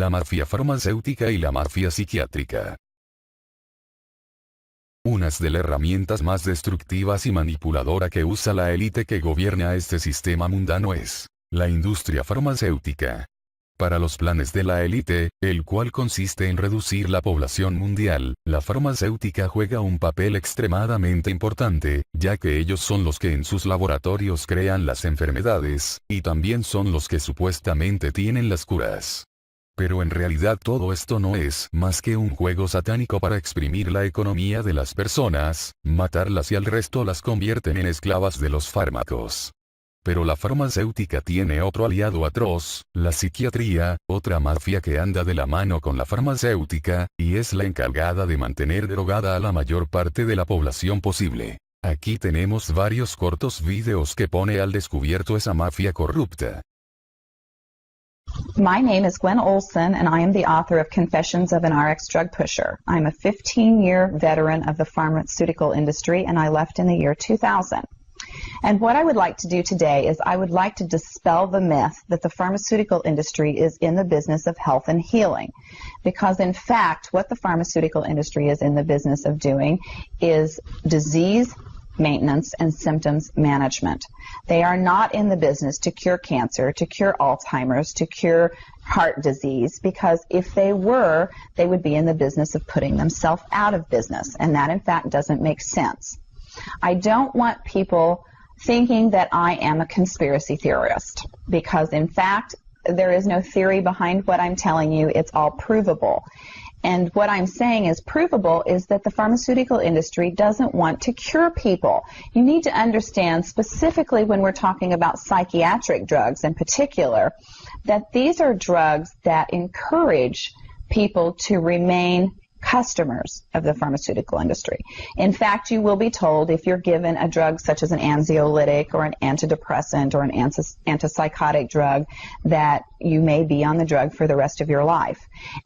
la mafia farmacéutica y la mafia psiquiátrica. Unas de las herramientas más destructivas y manipuladora que usa la élite que gobierna este sistema mundano es la industria farmacéutica. Para los planes de la élite, el cual consiste en reducir la población mundial, la farmacéutica juega un papel extremadamente importante, ya que ellos son los que en sus laboratorios crean las enfermedades, y también son los que supuestamente tienen las curas. Pero en realidad todo esto no es más que un juego satánico para exprimir la economía de las personas, matarlas y al resto las convierten en esclavas de los fármacos. Pero la farmacéutica tiene otro aliado atroz, la psiquiatría, otra mafia que anda de la mano con la farmacéutica, y es la encargada de mantener drogada a la mayor parte de la población posible. Aquí tenemos varios cortos videos que pone al descubierto esa mafia corrupta. My name is Gwen Olson, and I am the author of Confessions of an RX Drug Pusher. I'm a 15-year veteran of the pharmaceutical industry, and I left in the year 2000. And what I would like to do today is I would like to dispel the myth that the pharmaceutical industry is in the business of health and healing. Because in fact, what the pharmaceutical industry is in the business of doing is disease maintenance and symptoms management. They are not in the business to cure cancer, to cure Alzheimer's, to cure heart disease, because if they were, they would be in the business of putting themselves out of business, and that in fact doesn't make sense. I don't want people thinking that I am a conspiracy theorist, because in fact there is no theory behind what I'm telling you. It's all provable. And what I'm saying is provable is that the pharmaceutical industry doesn't want to cure people. You need to understand, specifically when we're talking about psychiatric drugs in particular, that these are drugs that encourage people to remain customers of the pharmaceutical industry. In fact, you will be told if you're given a drug such as an anxiolytic or an antidepressant or an antipsychotic drug that you may be on the drug for the rest of your life.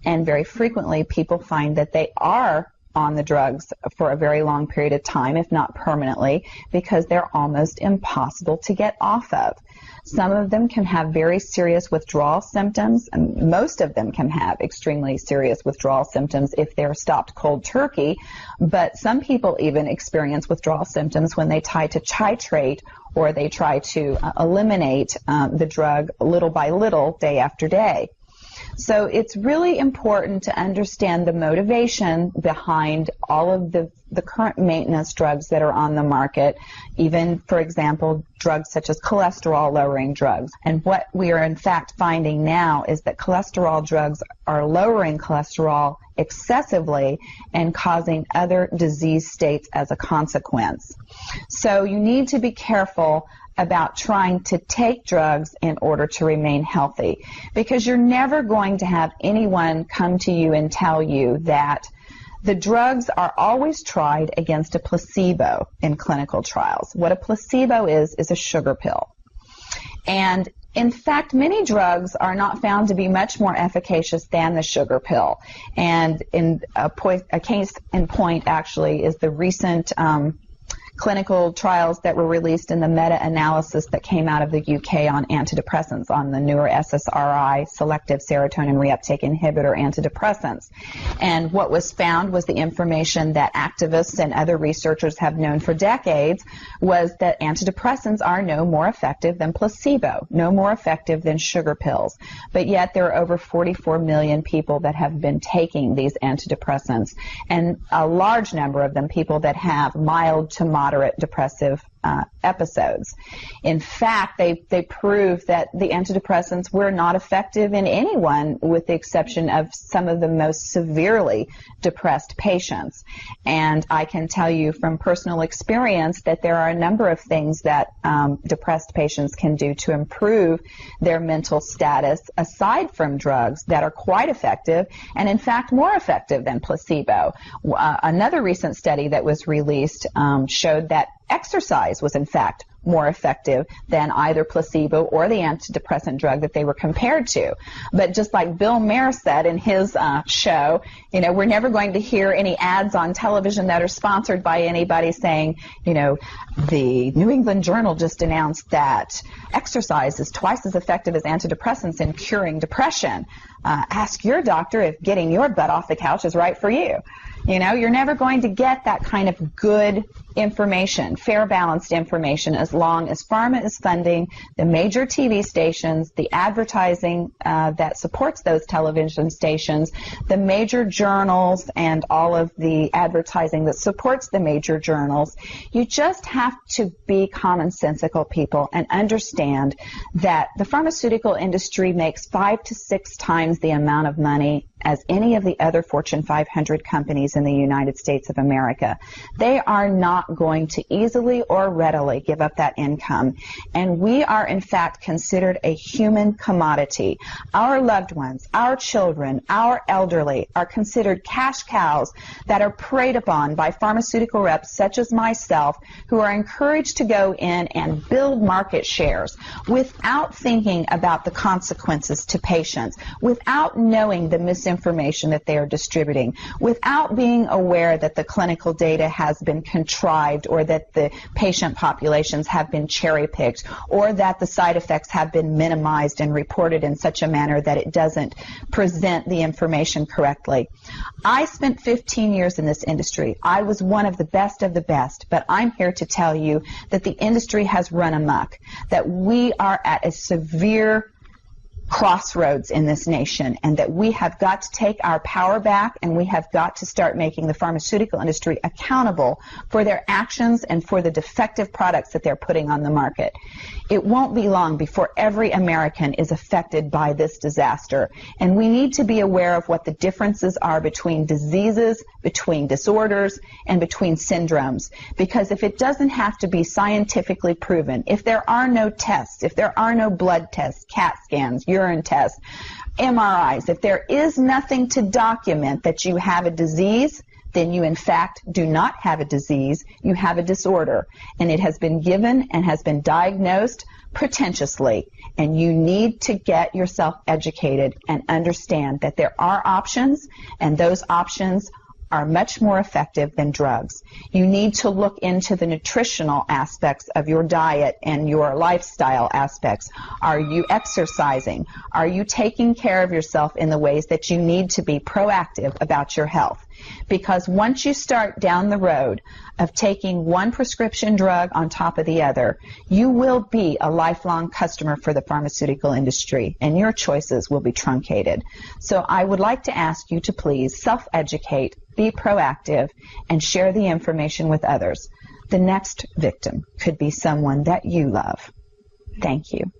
And very frequently people find that they are on the drugs for a very long period of time, if not permanently, because they're almost impossible to get off of. Some of them can have very serious withdrawal symptoms, and most of them can have extremely serious withdrawal symptoms if they're stopped cold turkey, but some people even experience withdrawal symptoms when they try to titrate or they try to eliminate the drug little by little, day after day. So it's really important to understand the motivation behind all of the current maintenance drugs that are on the market, even, for example, drugs such as cholesterol-lowering drugs. And what we are in fact finding now is that cholesterol drugs are lowering cholesterol excessively and causing other disease states as a consequence. So you need to be careful about trying to take drugs in order to remain healthy, because you're never going to have anyone come to you and tell you that the drugs are always tried against a placebo in clinical trials. What a placebo is a sugar pill. And in fact, many drugs are not found to be much more efficacious than the sugar pill. And in a case in point actually is the recent clinical trials that were released in the meta-analysis that came out of the UK on antidepressants, on the newer SSRI, selective serotonin reuptake inhibitor antidepressants. And what was found was the information that activists and other researchers have known for decades, was that antidepressants are no more effective than placebo, no more effective than sugar pills. But yet there are over 44 million people that have been taking these antidepressants, and a large number of them people that have mild to moderate depressive episodes. In fact, they proved that the antidepressants were not effective in anyone with the exception of some of the most severely depressed patients. And I can tell you from personal experience that there are a number of things that depressed patients can do to improve their mental status aside from drugs that are quite effective, and in fact more effective than placebo. Another recent study that was released showed that exercise was in fact more effective than either placebo or the antidepressant drug that they were compared to. But just like Bill Maher said in his show, you know, we're never going to hear any ads on television that are sponsored by anybody saying, you know, the New England Journal just announced that exercise is twice as effective as antidepressants in curing depression. Ask your doctor if getting your butt off the couch is right for you. You know, you're never going to get that kind of good information, fair, balanced information, as long as pharma is funding the major TV stations, the advertising that supports those television stations, the major journals, and all of the advertising that supports the major journals. You just have to be commonsensical people and understand that the pharmaceutical industry makes 5 to 6 times the amount of money as any of the other Fortune 500 companies in the United States of America. They are not going to easily or readily give up that income. And we are, in fact, considered a human commodity. Our loved ones, our children, our elderly are considered cash cows that are preyed upon by pharmaceutical reps such as myself, who are encouraged to go in and build market shares without thinking about the consequences to patients, without knowing the misinformation that they are distributing, without being aware that the clinical data has been contrived, or that the patient populations have been cherry-picked, or that the side effects have been minimized and reported in such a manner that it doesn't present the information correctly. I spent 15 years in this industry. I was one of the best, but I'm here to tell you that the industry has run amok, that we are at a severe crossroads in this nation, and that we have got to take our power back, and we have got to start making the pharmaceutical industry accountable for their actions and for the defective products that they're putting on the market. It won't be long before every American is affected by this disaster, and we need to be aware of what the differences are between diseases, between disorders, and between syndromes, because if it doesn't have to be scientifically proven, if there are no tests, if there are no blood tests, CAT scans, urine tests, MRIs, if there is nothing to document that you have a disease, then you in fact do not have a disease, you have a disorder, and it has been given and has been diagnosed pretentiously, and you need to get yourself educated and understand that there are options, and those options are much more effective than drugs. You need to look into the nutritional aspects of your diet and your lifestyle aspects. Are you exercising? Are you taking care of yourself in the ways that you need to be proactive about your health? Because once you start down the road of taking one prescription drug on top of the other, you will be a lifelong customer for the pharmaceutical industry, and your choices will be truncated. So I would like to ask you to please self-educate, be proactive, and share the information with others. The next victim could be someone that you love. Thank you.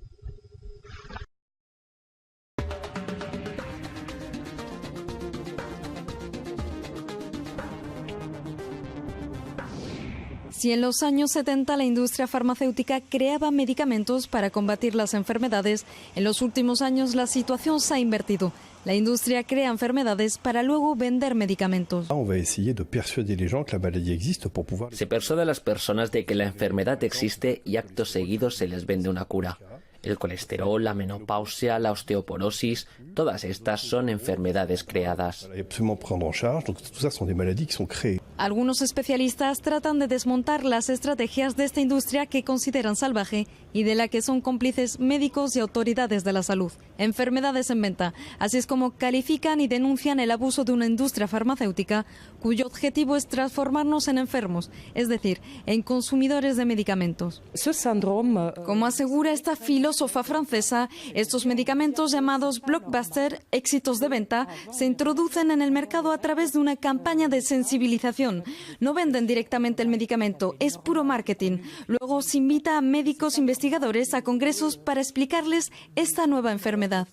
Si en los años 70 la industria farmacéutica creaba medicamentos para combatir las enfermedades, en los últimos años la situación se ha invertido. La industria crea enfermedades para luego vender medicamentos. Se persuade a las personas de que la enfermedad existe y acto seguido se les vende una cura. El colesterol, la menopausia, la osteoporosis, todas estas son enfermedades creadas. Algunos especialistas tratan de desmontar las estrategias de esta industria que consideran salvaje y de la que son cómplices médicos y autoridades de la salud. Enfermedades en venta. Así es como califican y denuncian el abuso de una industria farmacéutica cuyo objetivo es transformarnos en enfermos, es decir, en consumidores de medicamentos. Como asegura esta filósofa francesa, estos medicamentos llamados blockbuster, éxitos de venta, se introducen en el mercado a través de una campaña de sensibilización. No venden directamente el medicamento, es puro marketing. Luego se invita a médicos investigadores a congresos para explicarles esta nueva enfermedad.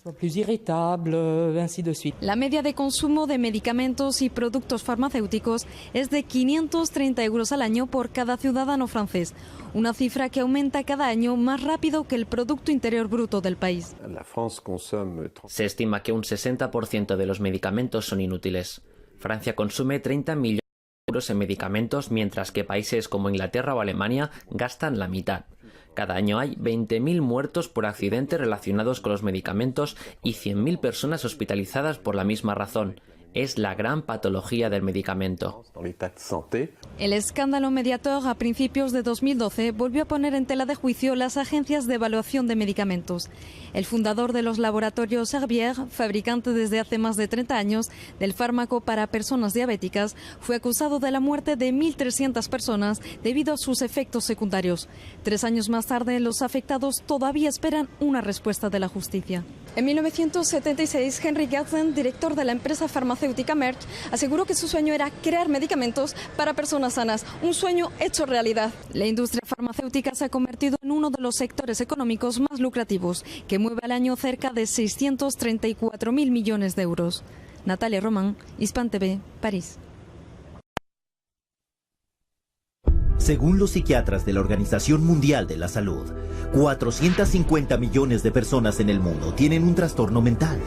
La media de consumo de medicamentos y productos farmacéuticos es de 530 euros al año por cada ciudadano francés, una cifra que aumenta cada año más rápido que el Producto Interior Bruto del país. Se estima que un 60% de los medicamentos son inútiles. Francia consume 30 millones de euros en medicamentos, mientras que países como Inglaterra o Alemania gastan la mitad. Cada año hay 20.000 muertos por accidentes relacionados con los medicamentos y 100.000 personas hospitalizadas por la misma razón. Es la gran patología del medicamento. El escándalo Mediator a principios de 2012 volvió a poner en tela de juicio las agencias de evaluación de medicamentos. El fundador de los laboratorios Servier, fabricante desde hace más de 30 años del fármaco para personas diabéticas, fue acusado de la muerte de 1.300 personas debido a sus efectos secundarios. 3 años más tarde, los afectados todavía esperan una respuesta de la justicia. En 1976, Henry Gertzen, director de la empresa farmacéutica Merck, aseguró que su sueño era crear medicamentos para personas sanas, un sueño hecho realidad. La industria farmacéutica se ha convertido en uno de los sectores económicos más lucrativos, que mueve al año cerca de 634.000 millones de euros. Natalia Román, Hispan TV, París. Según los psiquiatras de la Organización Mundial de la Salud, 450 millones de personas en el mundo tienen un trastorno mental.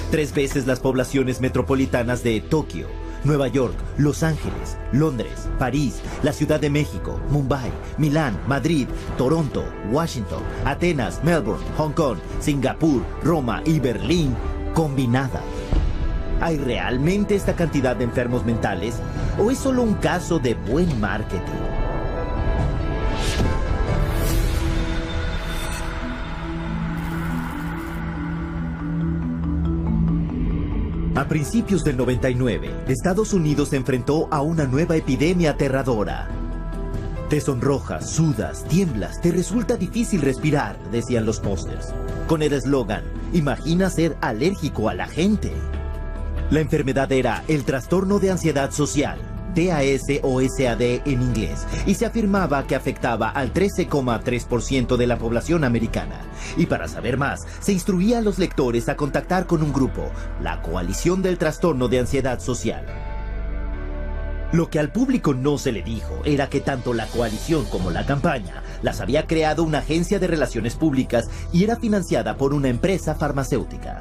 3 veces las poblaciones metropolitanas de Tokio, Nueva York, Los Ángeles, Londres, París, la Ciudad de México, Mumbai, Milán, Madrid, Toronto, Washington, Atenas, Melbourne, Hong Kong, Singapur, Roma y Berlín combinadas. ¿Hay realmente esta cantidad de enfermos mentales o es solo un caso de buen marketing? A principios del 99, Estados Unidos se enfrentó a una nueva epidemia aterradora. Te sonrojas, sudas, tiemblas, te resulta difícil respirar, decían los pósters. Con el eslogan, imagina ser alérgico a la gente. La enfermedad era el trastorno de ansiedad social, TAS o SAD en inglés, y se afirmaba que afectaba al 13,3% de la población americana. Y para saber más, se instruía a los lectores a contactar con un grupo, la Coalición del Trastorno de Ansiedad Social. Lo que al público no se le dijo era que tanto la coalición como la campaña las había creado una agencia de relaciones públicas y era financiada por una empresa farmacéutica.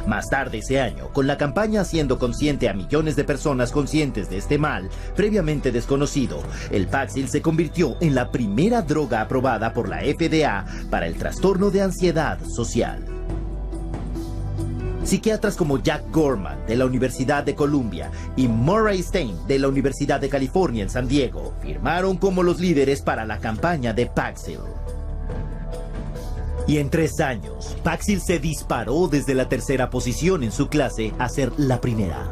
Más tarde ese año, con la campaña haciendo consciente a millones de personas conscientes de este mal, previamente desconocido, el Paxil se convirtió en la primera droga aprobada por la FDA para el trastorno de ansiedad social. Psiquiatras como Jack Gorman, de la Universidad de Columbia, y Murray Stein, de la Universidad de California en San Diego, firmaron como los líderes para la campaña de Paxil. Y en 3 años, Paxil se disparó desde la 3ª posición en su clase a ser la primera.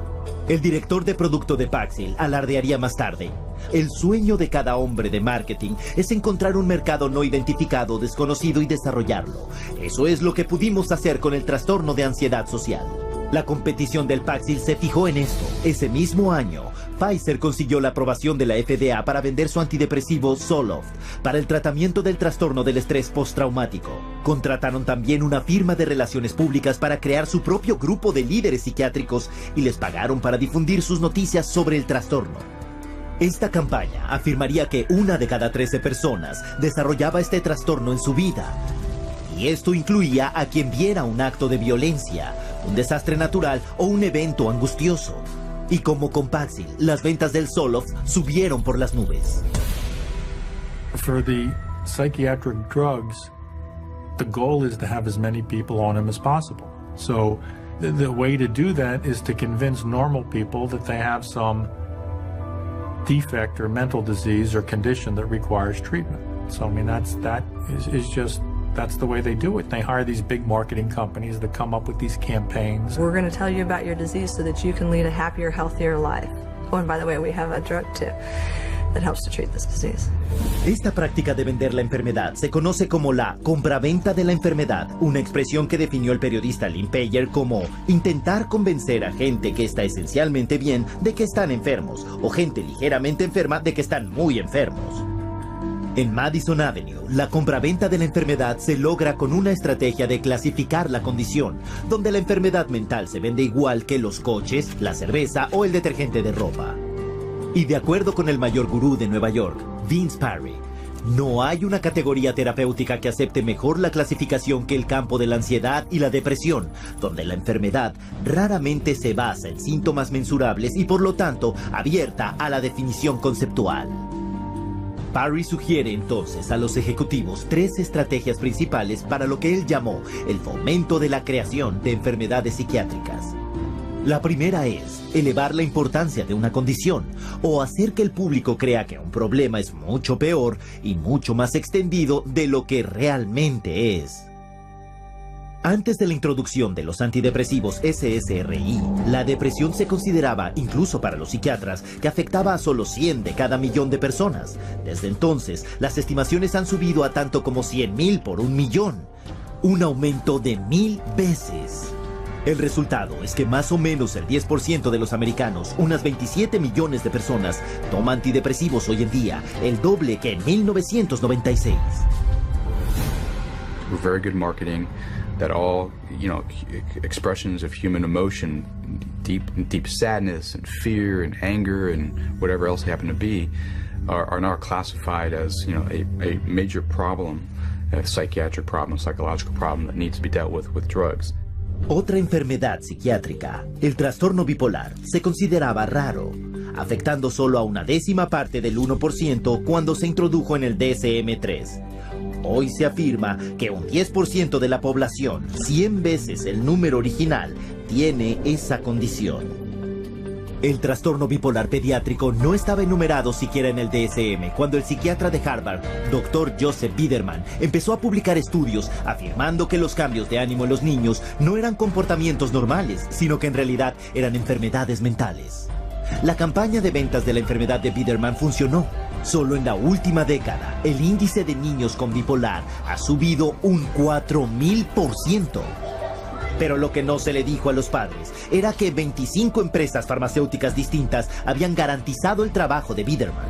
El director de producto de Paxil alardearía más tarde: el sueño de cada hombre de marketing es encontrar un mercado no identificado, desconocido y desarrollarlo. Eso es lo que pudimos hacer con el trastorno de ansiedad social. La competición del Paxil se fijó en esto. Ese mismo año, Pfizer consiguió la aprobación de la FDA para vender su antidepresivo Zoloft para el tratamiento del trastorno del estrés postraumático. Contrataron también una firma de relaciones públicas para crear su propio grupo de líderes psiquiátricos y les pagaron para difundir sus noticias sobre el trastorno. Esta campaña afirmaría que 1 de cada 13 personas desarrollaba este trastorno en su vida. Y esto incluía a quien viera un acto de violencia, un desastre natural o un evento angustioso. Y como con Paxil, las ventas del Zoloft subieron por las nubes. For the psychiatric drugs, the goal is to have as many people on them as possible. So the way to do that is to convince normal people that they have some defect or mental disease or condition that requires treatment. So I mean that's the way they do it. They hire these big marketing companies that come up with these campaigns. We're going to tell you about your disease so that you can lead a happier, healthier life. Oh, and by the way, we have a drug too that helps to treat this disease. Esta práctica de vender la enfermedad se conoce como la compraventa de la enfermedad, una expresión que definió el periodista Lynn Payer como intentar convencer a gente que está esencialmente bien de que están enfermos, o gente ligeramente enferma de que están muy enfermos. En Madison Avenue, la compraventa de la enfermedad se logra con una estrategia de clasificar la condición, donde la enfermedad mental se vende igual que los coches, la cerveza o el detergente de ropa. Y de acuerdo con el mayor gurú de Nueva York, Vince Parry, no hay una categoría terapéutica que acepte mejor la clasificación que el campo de la ansiedad y la depresión, donde la enfermedad raramente se basa en síntomas mensurables y por lo tanto abierta a la definición conceptual. Parry sugiere entonces a los ejecutivos 3 estrategias principales para lo que él llamó el fomento de la creación de enfermedades psiquiátricas. La primera es elevar la importancia de una condición o hacer que el público crea que un problema es mucho peor y mucho más extendido de lo que realmente es. Antes de la introducción de los antidepresivos SSRI, la depresión se consideraba, incluso para los psiquiatras, que afectaba a solo 100 de cada millón de personas. Desde entonces, las estimaciones han subido a tanto como 100,000 por 1,000,000. Un aumento de 1000 veces. El resultado es que más o menos el 10% de los americanos, unas 27 millones de personas, toma antidepresivos hoy en día, el doble que en 1996. Very good marketing. That all, expressions of human emotion, deep sadness and fear and anger and whatever else they happen to be, are now classified as, a major problem, a psychiatric problem, a psychological problem that needs to be dealt with drugs. Otra enfermedad psiquiátrica, el trastorno bipolar, se consideraba raro, afectando solo a una décima parte del 1% cuando se introdujo en el DSM-3. Hoy se afirma que un 10% de la población, 100 veces el número original, tiene esa condición. El trastorno bipolar pediátrico no estaba enumerado siquiera en el DSM cuando el psiquiatra de Harvard, Dr. Joseph Biederman, empezó a publicar estudios afirmando que los cambios de ánimo en los niños no eran comportamientos normales, sino que en realidad eran enfermedades mentales. La campaña de ventas de la enfermedad de Biederman funcionó. Solo en la última década, el índice de niños con bipolar ha subido un 4000%. Pero lo que no se le dijo a los padres era que 25 empresas farmacéuticas distintas habían garantizado el trabajo de Biederman.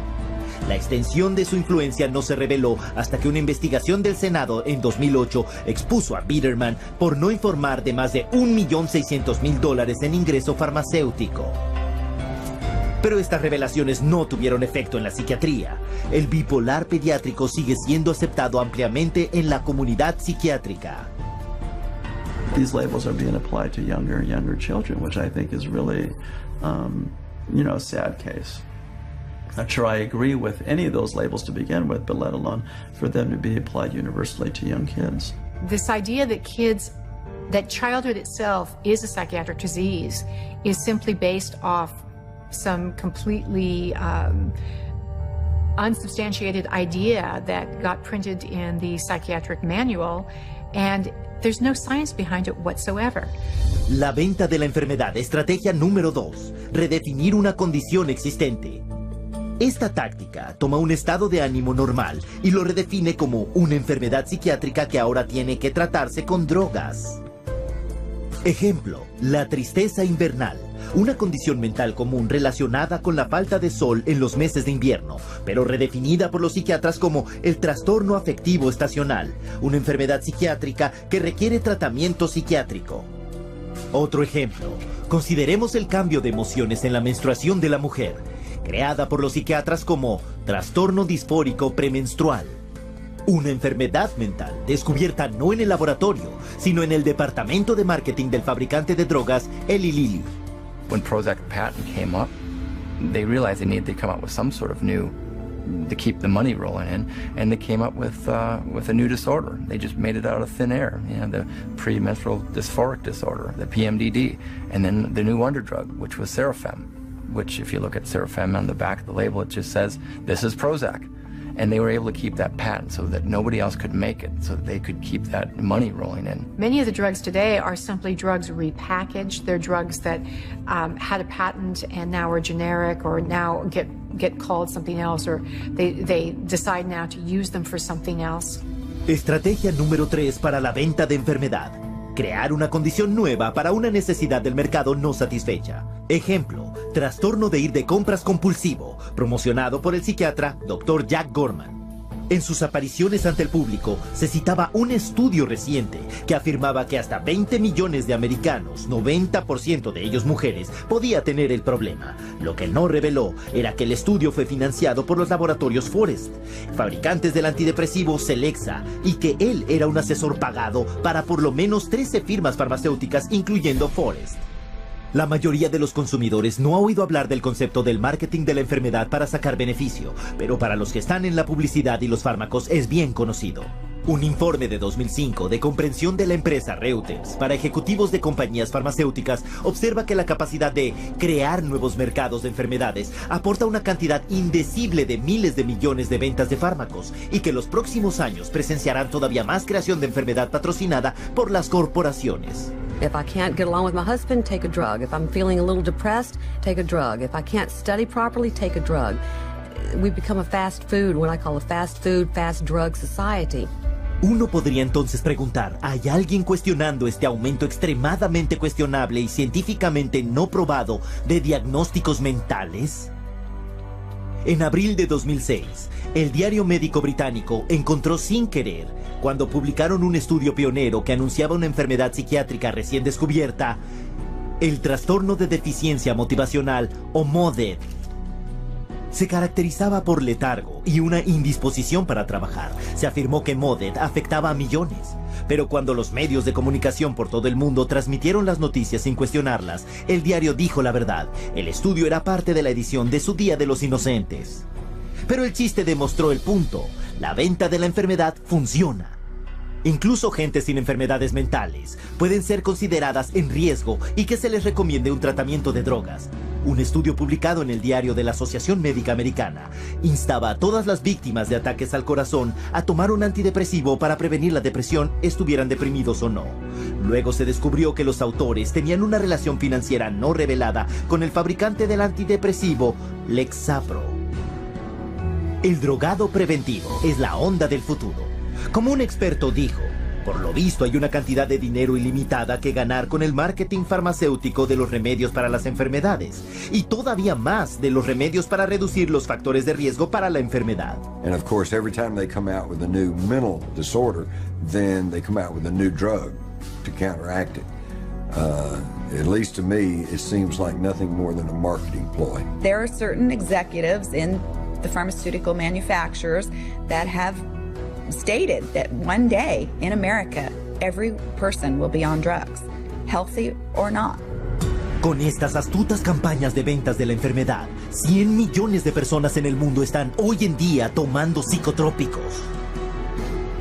La extensión de su influencia no se reveló hasta que una investigación del Senado en 2008 expuso a Biederman por no informar de más de $1.600.000 en ingreso farmacéutico. Pero estas revelaciones no tuvieron efecto en la psiquiatría. El bipolar pediátrico sigue siendo aceptado ampliamente en la comunidad psiquiátrica. These labels are being applied to younger and younger children, which I think is really, a sad case. Not sure I agree with any of those labels to begin with, but let alone for them to be applied universally to young kids. This idea that childhood itself is a psychiatric disease is simply based off some completely unsubstantiated idea that got printed in the psychiatric manual, and there's no science behind it whatsoever. La venta de la enfermedad, estrategia número 2, redefinir una condición existente. Esta táctica toma un estado de ánimo normal y lo redefine como una enfermedad psiquiátrica que ahora tiene que tratarse con drogas. Ejemplo, la tristeza invernal. Una condición mental común relacionada con la falta de sol en los meses de invierno, pero redefinida por los psiquiatras como el trastorno afectivo estacional, una enfermedad psiquiátrica que requiere tratamiento psiquiátrico. Otro ejemplo, consideremos el cambio de emociones en la menstruación de la mujer, creada por los psiquiatras como trastorno disfórico premenstrual. Una enfermedad mental descubierta no en el laboratorio, sino en el departamento de marketing del fabricante de drogas Eli Lilly. When Prozac patent came up, they realized they needed to come up with some sort of new to keep the money rolling in, and they came up with a new disorder. They just made it out of thin air. The premenstrual dysphoric disorder, the PMDD, and then the new wonder drug, which was Serafem. Which, if you look at Serafem on the back of the label, it just says this is Prozac. And they were able to keep that patent so that nobody else could make it, so that they could keep that money rolling in. Many of the drugs today are simply drugs repackaged. They're drugs that had a patent and now are generic, or now get called something else, or they decide now to use them for something else. Estrategia número 3 para la venta de enfermedad. Crear una condición nueva para una necesidad del mercado no satisfecha. Ejemplo, trastorno de ir de compras compulsivo, promocionado por el psiquiatra Dr. Jack Gorman. En sus apariciones ante el público, se citaba un estudio reciente que afirmaba que hasta 20 millones de americanos, 90% de ellos mujeres, podía tener el problema. Lo que no reveló era que el estudio fue financiado por los laboratorios Forest, fabricantes del antidepresivo Celexa, y que él era un asesor pagado para por lo menos 13 firmas farmacéuticas, incluyendo Forest. La mayoría de los consumidores no ha oído hablar del concepto del marketing de la enfermedad para sacar beneficio, pero para los que están en la publicidad y los fármacos es bien conocido. Un informe de 2005 de comprensión de la empresa Reuters para ejecutivos de compañías farmacéuticas observa que la capacidad de crear nuevos mercados de enfermedades aporta una cantidad indecible de miles de millones de ventas de fármacos y que los próximos años presenciarán todavía más creación de enfermedad patrocinada por las corporaciones. If I can't get along with my husband, take a drug. If I'm feeling a little depressed, take a drug. If I can't study properly, take a drug. We've become a fast food, what I call a fast food, fast drug society. Uno podría entonces preguntar, ¿hay alguien cuestionando este aumento extremadamente cuestionable y científicamente no probado de diagnósticos mentales? En abril de 2006, el diario médico británico encontró sin querer, cuando publicaron un estudio pionero que anunciaba una enfermedad psiquiátrica recién descubierta, el trastorno de deficiencia motivacional o MODED. Se caracterizaba por letargo y una indisposición para trabajar. Se afirmó que MODED afectaba a millones. Pero cuando los medios de comunicación por todo el mundo transmitieron las noticias sin cuestionarlas, el diario dijo la verdad. El estudio era parte de la edición de su Día de los Inocentes. Pero el chiste demostró el punto. La venta de la enfermedad funciona. Incluso gente sin enfermedades mentales pueden ser consideradas en riesgo y que se les recomiende un tratamiento de drogas. Un estudio publicado en el diario de la Asociación Médica Americana instaba a todas las víctimas de ataques al corazón a tomar un antidepresivo para prevenir la depresión, estuvieran deprimidos o no. Luego se descubrió que los autores tenían una relación financiera no revelada con el fabricante del antidepresivo, Lexapro. El drogado preventivo es la onda del futuro. Como un experto dijo, por lo visto hay una cantidad de dinero ilimitada que ganar con el marketing farmacéutico de los remedios para las enfermedades y todavía más de los remedios para reducir los factores de riesgo para la enfermedad. And of course, every time they come out with a new mental disorder, then they come out with a new drug to counteract it. At least to me, it seems like nothing more than a marketing ploy. There are certain executives in the pharmaceutical manufacturers that have stated that one day in America, every person will be on drugs, healthy or not. Con estas astutas campañas de ventas de la enfermedad, 100 millones de personas en el mundo están hoy en día tomando psicotrópicos.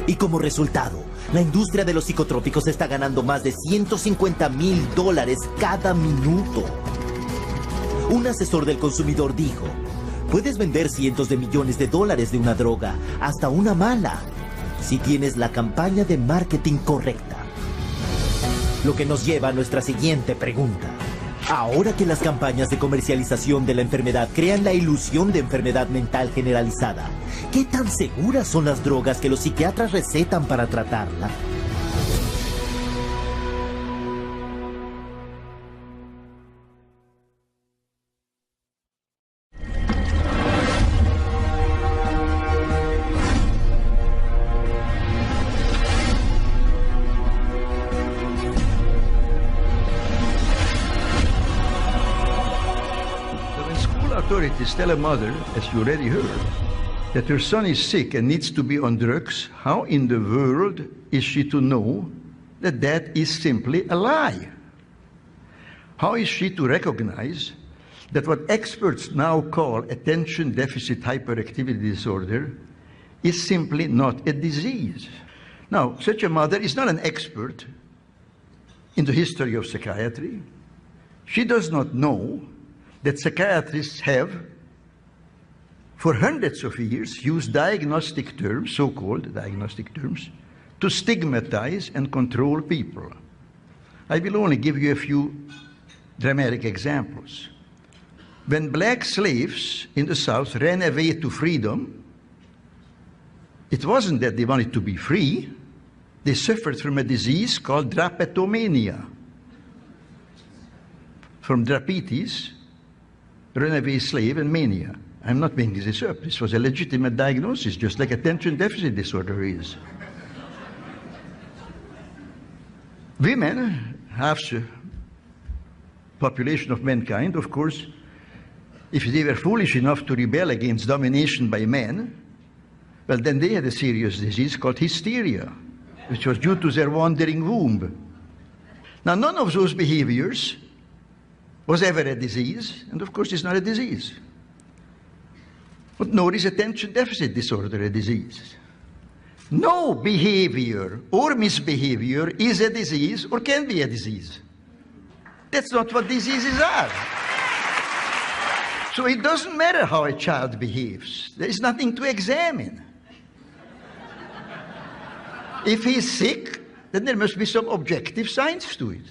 Y como resultado, la industria de los psicotrópicos está ganando más de $150,000 cada minuto. Un asesor del consumidor dijo, puedes vender cientos de millones de dólares de una droga, hasta una mala, si tienes la campaña de marketing correcta. Lo que nos lleva a nuestra siguiente pregunta. Ahora que las campañas de comercialización de la enfermedad crean la ilusión de enfermedad mental generalizada, ¿qué tan seguras son las drogas que los psiquiatras recetan para tratarla? Authorities tell a mother, as you already heard, that her son is sick and needs to be on drugs. How in the world is she to know that that is simply a lie? How is she to recognize that what experts now call attention deficit hyperactivity disorder is simply not a disease? Now, such a mother is not an expert in the history of psychiatry. She does not know that psychiatrists have, for hundreds of years, used diagnostic terms, so-called diagnostic terms, to stigmatize and control people. I will only give you a few dramatic examples. When black slaves in the South ran away to freedom, it wasn't that they wanted to be free. They suffered from a disease called drapetomania. From drapetes, runaway slave, and mania. I'm not making this up. This was a legitimate diagnosis, just like attention deficit disorder is. Women, half the population of mankind, of course, if they were foolish enough to rebel against domination by men, well, then they had a serious disease called hysteria, which was due to their wandering womb. Now, none of those behaviors was ever a disease, and of course it's not a disease. But nor is attention deficit disorder a disease. No behavior or misbehavior is a disease or can be a disease. That's not what diseases are. So it doesn't matter how a child behaves. There is nothing to examine. If he's sick, then there must be some objective science to it,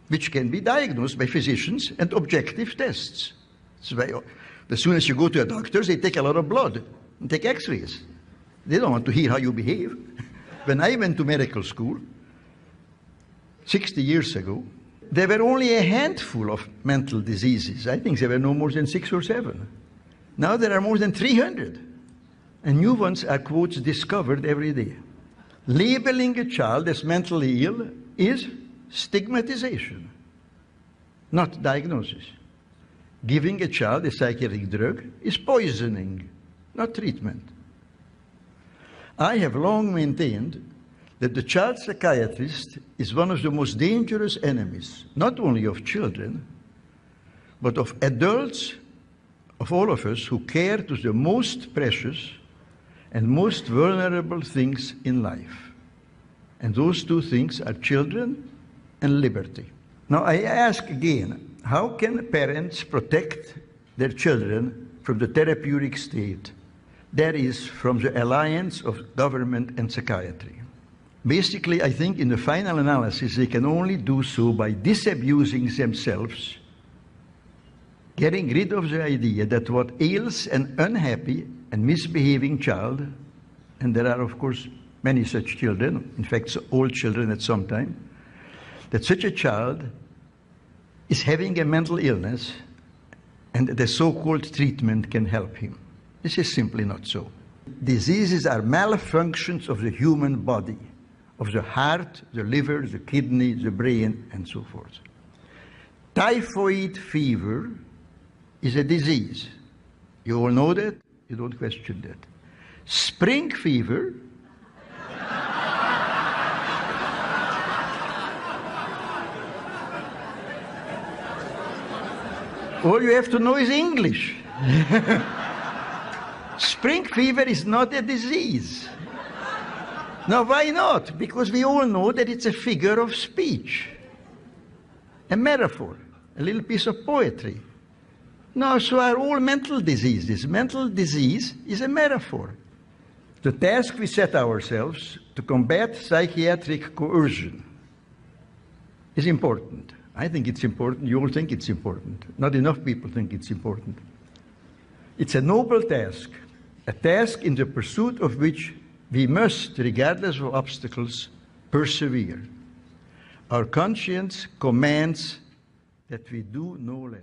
which can be diagnosed by physicians and objective tests. So as soon as you go to a doctor, they take a lot of blood and take x-rays. They don't want to hear how you behave. When I went to medical school 60 years ago, there were only a handful of mental diseases. I think there were no more than 6 or 7. Now there are more than 300. And new ones are, quotes, discovered every day. Labeling a child as mentally ill is stigmatization, not diagnosis. Giving a child a psychiatric drug is poisoning, not treatment. I have long maintained that the child psychiatrist is one of the most dangerous enemies, not only of children, but of adults, of all of us who care to the most precious and most vulnerable things in life. And those two things are children and liberty. Now I ask again, how can parents protect their children from the therapeutic state? That is, from the alliance of government and psychiatry. Basically, I think in the final analysis, they can only do so by disabusing themselves, getting rid of the idea that what ails an unhappy and misbehaving child, and there are, of course, many such children, in fact, all children at some time, that such a child is having a mental illness and the so-called treatment can help him. This is simply not so. Diseases are malfunctions of the human body, of the heart, the liver, the kidney, the brain, and so forth. Typhoid fever is a disease. You all know that? You don't question that. Spring fever all you have to know is English. Spring fever is not a disease. Now, why not? Because we all know that it's a figure of speech, a metaphor, a little piece of poetry. No, so are all mental diseases. Mental disease is a metaphor. The task we set ourselves to combat psychiatric coercion is important. I think it's important. You all think it's important. Not enough people think it's important. It's a noble task, a task in the pursuit of which we must, regardless of obstacles, persevere. Our conscience commands that we do no less.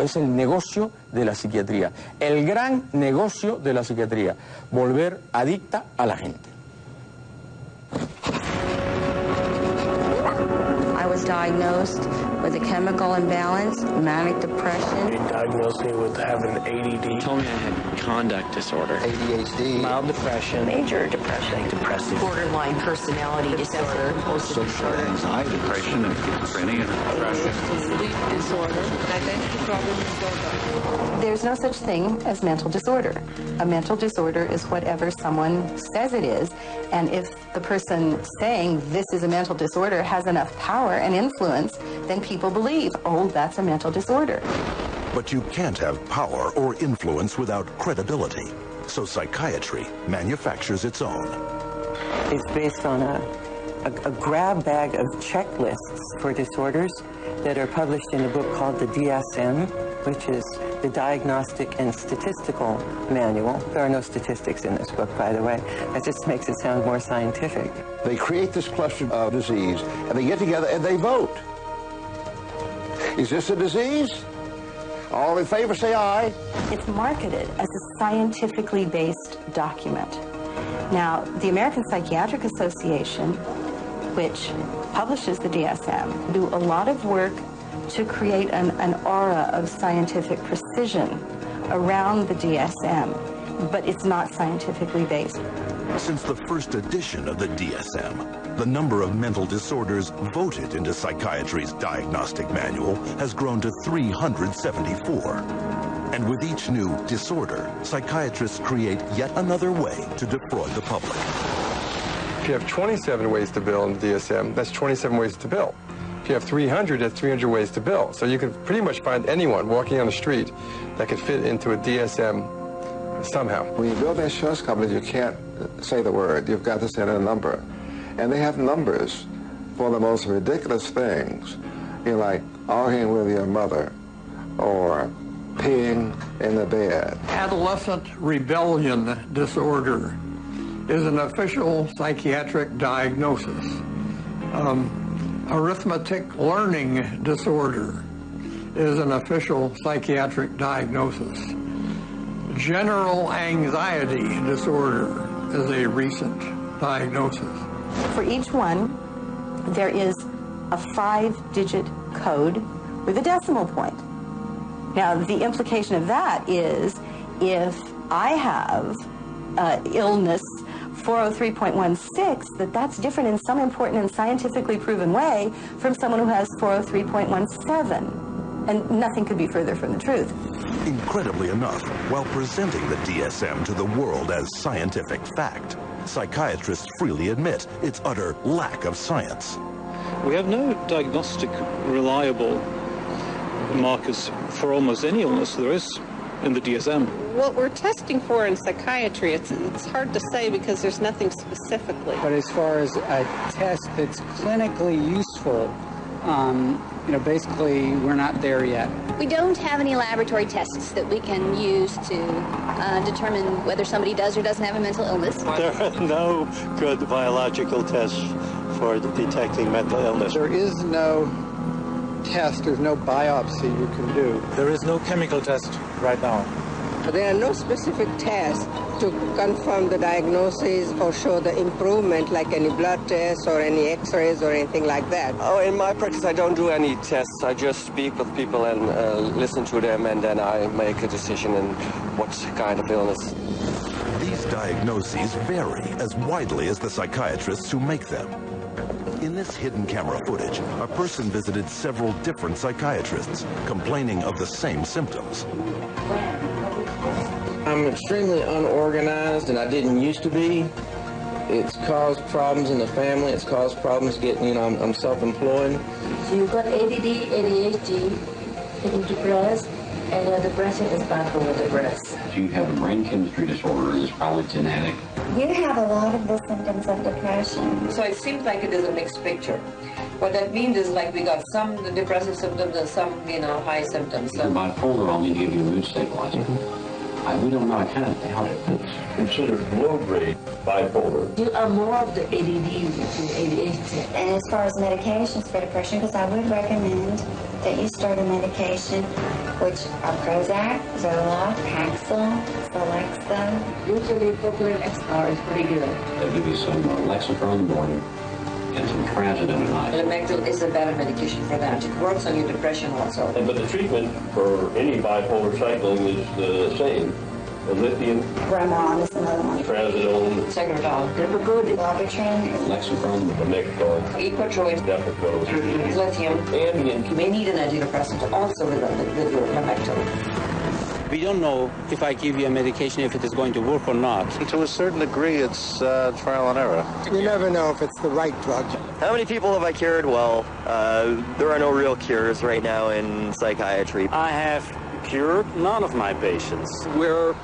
Es el negocio de la psiquiatría, el gran negocio de la psiquiatría, volver adicta a la gente. I was diagnosed with a chemical imbalance, manic depression. They diagnosed me with having ADD. They told me I had conduct disorder. ADHD. Mild depression. Major depression. Depressive. Borderline personality disorder. Social anxiety. Depression and schizophrenia and depression. Sleep disorder. Identity problem disorder. There's no such thing as mental disorder. A mental disorder is whatever someone says it is. And if the person saying this is a mental disorder has enough power and influence, then people believe, oh, that's a mental disorder. But you can't have power or influence without credibility. So psychiatry manufactures its own. It's based on a grab bag of checklists for disorders that are published in a book called the DSM, which is the Diagnostic and Statistical Manual. There are no statistics in this book, by the way. That just makes it sound more scientific. They create this cluster of disease, and they get together and they vote. Is this a disease? All in favor, say aye. It's marketed as a scientifically based document. Now, the American Psychiatric Association, which publishes the DSM, do a lot of work to create an aura of scientific precision around the DSM, but it's not scientifically based. Since the first edition of the DSM, the number of mental disorders voted into psychiatry's diagnostic manual has grown to 374. And with each new disorder, psychiatrists create yet another way to defraud the public. If you have 27 ways to bill in the DSM, that's 27 ways to bill. If you have 300, that's 300 ways to bill. So you can pretty much find anyone walking on the street that could fit into a DSM somehow. When you build an insurance company, you can't say the word. You've got to say a number. And they have numbers for the most ridiculous things. You know, like arguing with your mother or peeing in the bed. Adolescent rebellion disorder is an official psychiatric diagnosis. Arithmetic learning disorder is an official psychiatric diagnosis. General anxiety disorder is a recent diagnosis. For each one, there is a 5-digit code with a decimal point. Now, the implication of that is if I have illness 403.16, that's different in some important and scientifically proven way from someone who has 403.17. And nothing could be further from the truth. Incredibly enough, while presenting the DSM to the world as scientific fact, psychiatrists freely admit its utter lack of science. We have no diagnostic reliable markers for almost any illness there is in the DSM. What we're testing for in psychiatry, it's hard to say because there's nothing specifically. But as far as a test that's clinically useful, basically we're not there yet. We don't have any laboratory tests that we can use to determine whether somebody does or doesn't have a mental illness. There are no good biological tests for detecting mental illness. There is no test, there's no biopsy you can do. There is no chemical test right now. There are no specific tests to confirm the diagnosis or show the improvement, like any blood tests or any x-rays or anything like that. Oh, in my practice, I don't do any tests. I just speak with people and listen to them, and then I make a decision on what kind of illness. These diagnoses vary as widely as the psychiatrists who make them. In this hidden camera footage, a person visited several different psychiatrists, complaining of the same symptoms. I'm extremely unorganized, and I didn't used to be. It's caused problems in the family. It's caused problems getting, I'm self-employed. So you've got ADD, ADHD, getting depressed, and your depression is bipolar depressed. You have a brain chemistry disorder, and it's probably genetic. You have a lot of the symptoms of depression. So it seems like it is a mixed picture. What that means is like we got some depressive symptoms and some, high symptoms. You're bipolar, I'll need to give you a mood stabilizer. We don't know kind of how it fits. Considered low-grade bipolar. You are more of the ADD than ADHD. And as far as medications for depression, because I would recommend that you start a medication, which are Prozac, Zoloft, Paxil, Celexa. Usually propylene XR is pretty good. They'll give you some Lexapro in the morning and some Trazodone at night. Lamictal is a better medication for that. It works on your depression also. But the treatment for any bipolar cycling is the same. The lithium, Bramon is another one. Trazodone, Tegretol, Lipigood, Lobatrin, Lexapro, Lamictal, Equatroid, Depakote, lithium, Ambien. You may need an antidepressant also with your Lamictal. We don't know if I give you a medication if it is going to work or not. To a certain degree, it's trial and error. You never know if it's the right drug. How many people have I cured? Well, there are no real cures right now in psychiatry. I have cured none of my patients. We're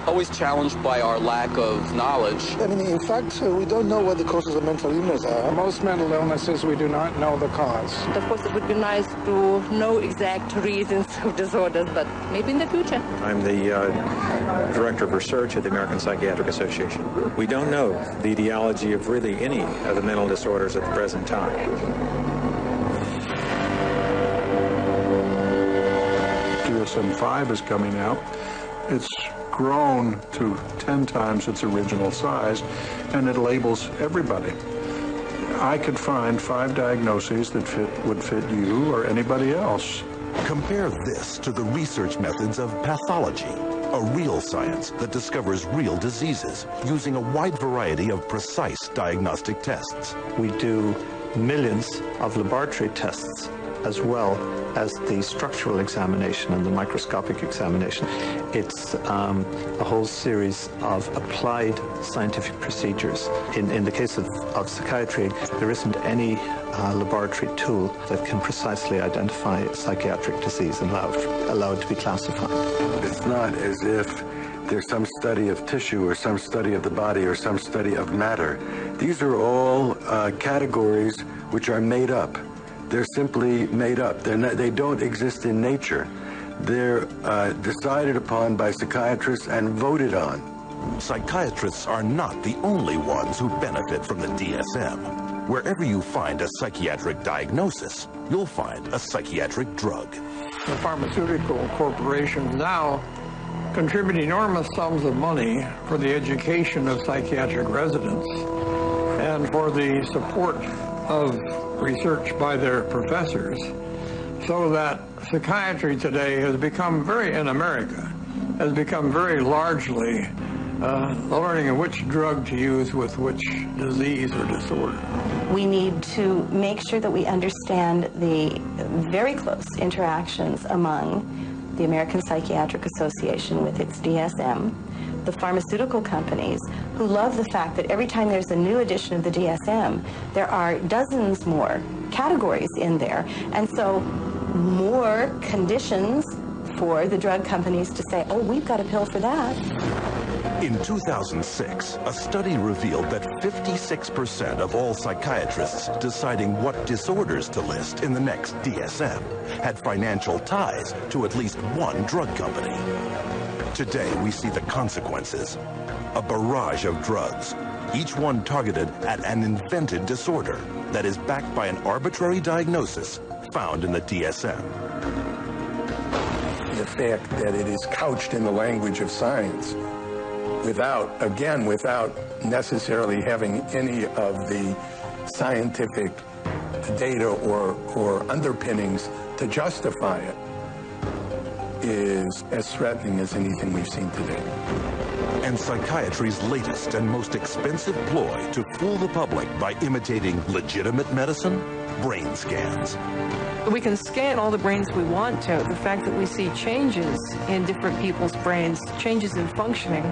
always challenged by our lack of knowledge. I mean, in fact, we don't know what the causes of mental illness are. Most mental illnesses, we do not know the cause. Of course, it would be nice to know exact reasons of disorders, but maybe in the future. I'm the Director of Research at the American Psychiatric Association. We don't know the etiology of really any of the mental disorders at the present time. DSM-5 is coming out. It's grown to 10 times its original size, and it labels everybody. I could find 5 diagnoses that would fit you or anybody else. Compare this to the research methods of pathology, a real science that discovers real diseases using a wide variety of precise diagnostic tests. We do millions of laboratory tests as well as the structural examination and the microscopic examination. It's a whole series of applied scientific procedures. In the case of psychiatry, there isn't any laboratory tool that can precisely identify psychiatric disease and allow it to be classified. It's not as if there's some study of tissue or some study of the body or some study of matter. These are all categories which are made up. They're simply made up. They don't exist in nature. They're decided upon by psychiatrists and voted on. Psychiatrists are not the only ones who benefit from the DSM. Wherever you find a psychiatric diagnosis, you'll find a psychiatric drug. The pharmaceutical corporations now contribute enormous sums of money for the education of psychiatric residents and for the support of research by their professors, so that psychiatry today has become in America, has become very largely learning which drug to use with which disease or disorder. We need to make sure that we understand the very close interactions among the American Psychiatric Association with its DSM, the pharmaceutical companies, who love the fact that every time there's a new edition of the DSM, there are dozens more categories in there, and so more conditions for the drug companies to say, oh, we've got a pill for that. In 2006, a study revealed that 56% of all psychiatrists deciding what disorders to list in the next DSM had financial ties to at least one drug company. Today, we see the consequences. A barrage of drugs, each one targeted at an invented disorder that is backed by an arbitrary diagnosis found in the DSM. The fact that it is couched in the language of science without necessarily having any of the scientific data or underpinnings to justify it is as threatening as anything we've seen today. And psychiatry's latest and most expensive ploy to fool the public by imitating legitimate medicine? Brain scans. We can scan all the brains we want to. The fact that we see changes in different people's brains, changes in functioning,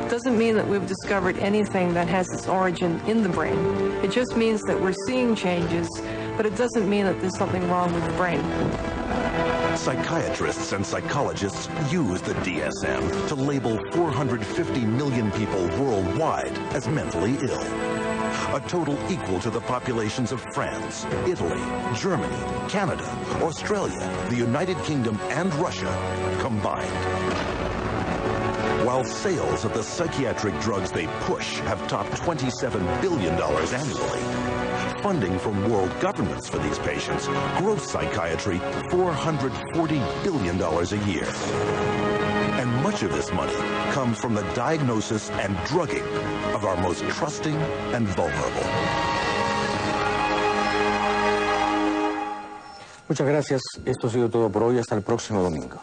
doesn't mean that we've discovered anything that has its origin in the brain. It just means that we're seeing changes, but it doesn't mean that there's something wrong with the brain. Psychiatrists and psychologists use the DSM to label 450 million people worldwide as mentally ill. A total equal to the populations of France, Italy, Germany, Canada, Australia, the United Kingdom, and Russia combined. While sales of the psychiatric drugs they push have topped $27 billion annually, funding from world governments for these patients grows psychiatry $440 billion a year. And much of this money comes from the diagnosis and drugging of our most trusting and vulnerable. Muchas gracias. Esto ha sido todo por hoy. Hasta el próximo domingo.